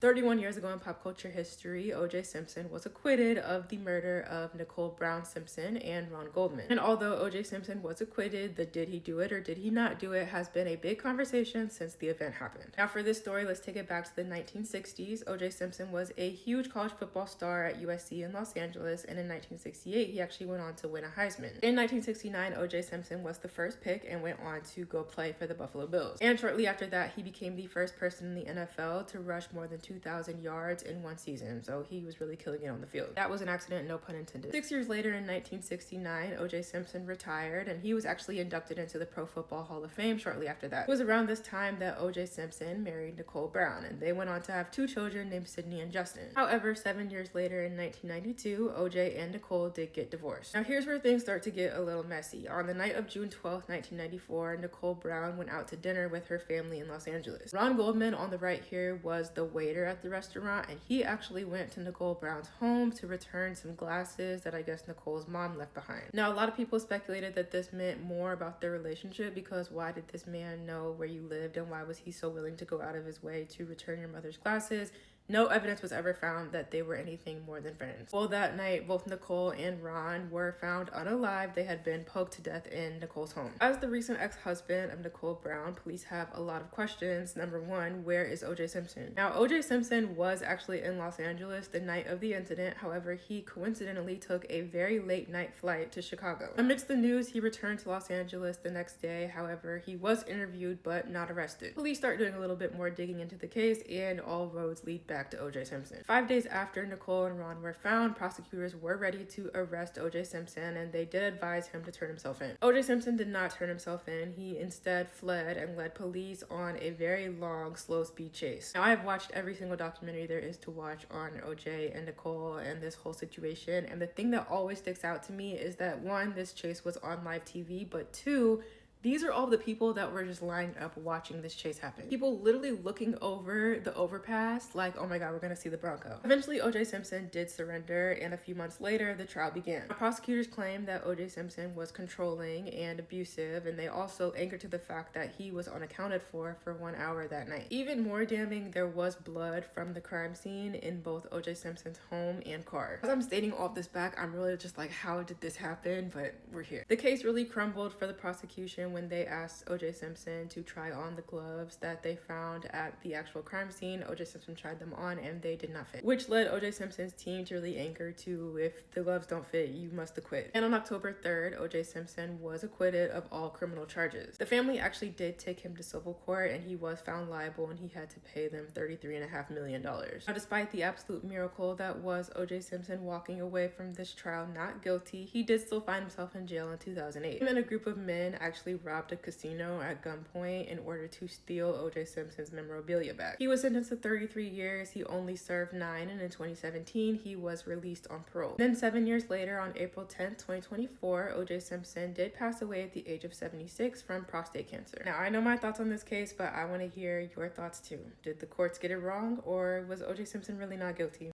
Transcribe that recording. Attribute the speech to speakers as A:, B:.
A: 31 years ago in pop culture history, O.J. Simpson was acquitted of the murder of Nicole Brown Simpson and Ron Goldman. And although O.J. Simpson was acquitted, the did he do it or did he not do it has been a big conversation since the event happened. Now for this story, let's take it back to the 1960s. O.J. Simpson was a huge college football star at USC in Los Angeles, and in 1968, he actually went on to win a Heisman. In 1969, O.J. Simpson was the first pick and went on to go play for the Buffalo Bills. And shortly after that, he became the first person in the NFL to rush more than 2,000 yards in one season, so he was really killing it on the field. That was an accident, no pun intended. 6 years later in 1969, O.J. Simpson retired, and he was actually inducted into the Pro Football Hall of Fame shortly after that. It was around this time that O.J. Simpson married Nicole Brown, and they went on to have two children named Sydney and Justin. However, 7 years later in 1992, O.J. and Nicole did get divorced. Now here's where things start to get a little messy. On the night of June 12, 1994, Nicole Brown went out to dinner with her family in Los Angeles. Ron Goldman on the right here was the waiter at the restaurant, and he actually went to Nicole Brown's home to return some glasses that I guess Nicole's mom left behind. Now a lot of people speculated that this meant more about their relationship, because why did this man know where you lived and why was he so willing to go out of his way to return your mother's glasses? No evidence was ever found that they were anything more than friends. Well, that night, both Nicole and Ron were found unalive. They had been poked to death in Nicole's home. As the recent ex-husband of Nicole Brown, police have a lot of questions. Number one, where is O.J. Simpson? Now, O.J. Simpson was actually in Los Angeles the night of the incident. However, he coincidentally took a very late night flight to Chicago. Amidst the news, he returned to Los Angeles the next day. However, he was interviewed but not arrested. Police start doing a little bit more digging into the case, and all roads lead back to O.J. Simpson. 5 days after Nicole and Ron were found, prosecutors were ready to arrest O.J. Simpson, and they did advise him to turn himself in. O.J. Simpson did not turn himself in. He instead fled and led police on a very long, slow-speed chase. Now, I have watched every single documentary there is to watch on O.J. and Nicole and this whole situation, and the thing that always sticks out to me is that, one, this chase was on live TV, but two, these are all the people that were just lined up watching this chase happen. People literally looking over the overpass like, oh my God, we're gonna see the Bronco. Eventually, O.J. Simpson did surrender, and a few months later, the trial began. Prosecutors claimed that O.J. Simpson was controlling and abusive, and they also anchored to the fact that he was unaccounted for 1 hour that night. Even more damning, there was blood from the crime scene in both O.J. Simpson's home and car. As I'm stating all of this back, I'm really just like, how did this happen? But we're here. The case really crumbled for the prosecution when they asked O.J. Simpson to try on the gloves that they found at the actual crime scene. O.J. Simpson tried them on and they did not fit, which led O.J. Simpson's team to really anchor to, if the gloves don't fit, you must acquit. And on October 3rd, O.J. Simpson was acquitted of all criminal charges. The family actually did take him to civil court, and he was found liable, and he had to pay them $33.5 million. Now, despite the absolute miracle that was O.J. Simpson walking away from this trial not guilty, he did still find himself in jail in 2008. Him and a group of men actually robbed a casino at gunpoint in order to steal O.J. Simpson's memorabilia back. He was sentenced to 33 years. He only served 9, and in 2017, he was released on parole. Then 7 years later, on April 10th, 2024, O.J. Simpson did pass away at the age of 76 from prostate cancer. Now, I know my thoughts on this case, but I want to hear your thoughts too. Did the courts get it wrong, or was O.J. Simpson really not guilty?